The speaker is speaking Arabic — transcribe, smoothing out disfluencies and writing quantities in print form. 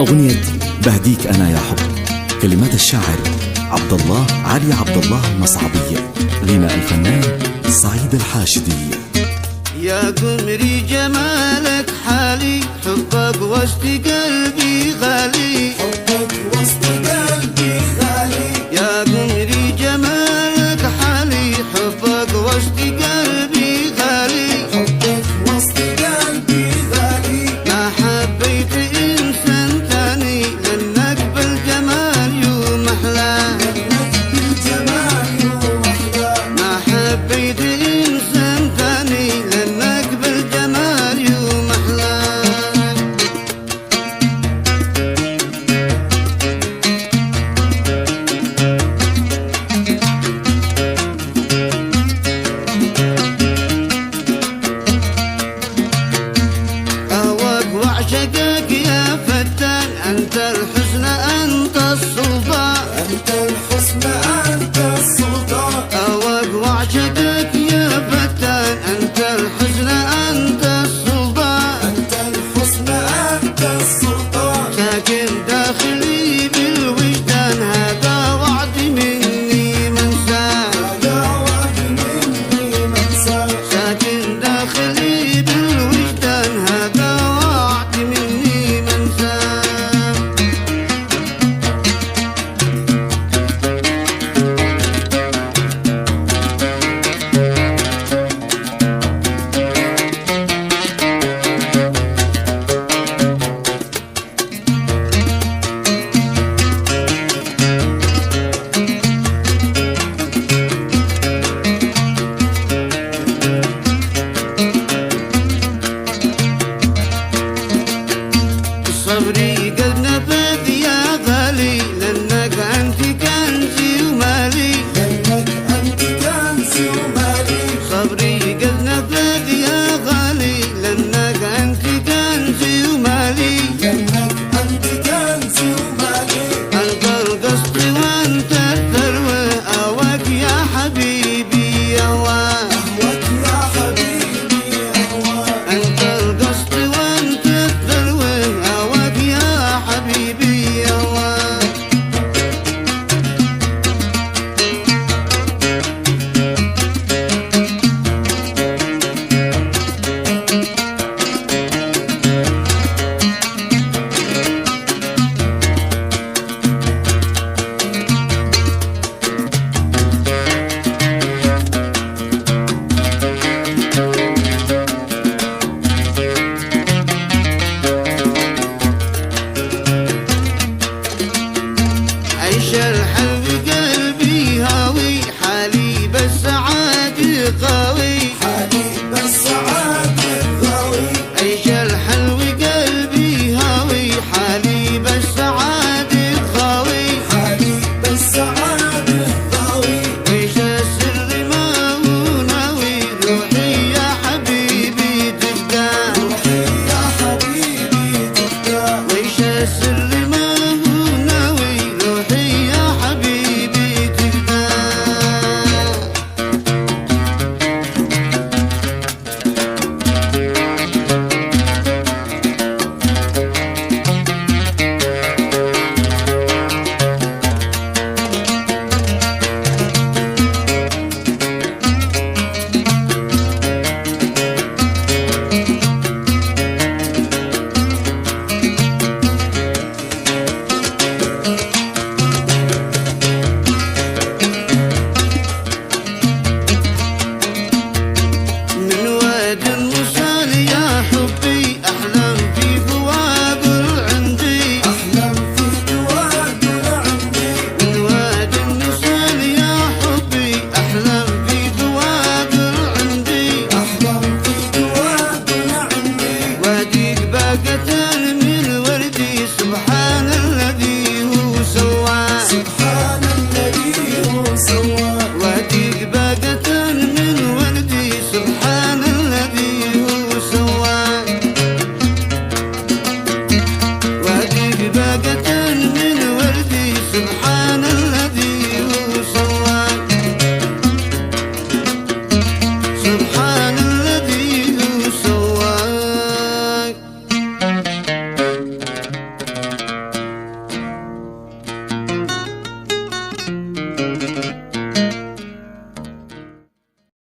أغنية بهديك أنا يا حب، كلمات الشاعر علي عبد الله المصعبي، غناء الفنان سعيد الحاشدي. يا قمري جمالك حالي، حبك وسط قلبي غالي، حبك وسط قلبي غالي. يا قمري جمالك حالي، حبك وسط قلبي غالي، حبك وسط قلبي غالي. ما حبيت إنسان تاني لأنك بالجمال يوم أحلى، لأنك بالجمال يوم أحلى. ما حبيت إنسان تاني لأنك بالجمال يوم أحلى. وأعشقك يا فتان، أنت الحسن أنت السلطان، أنت الحسن أنت السلطان. وأعشقك يا فتان، أنت الحسن أنت السلطان، أنت الحسن أنت السلطان. ساكن داخلي بالوجدان، هذا وعد مني منساه، هذا وعد مني منساه. ساكن داخلي بالوجدان، هذا وعد مني منساه. صبري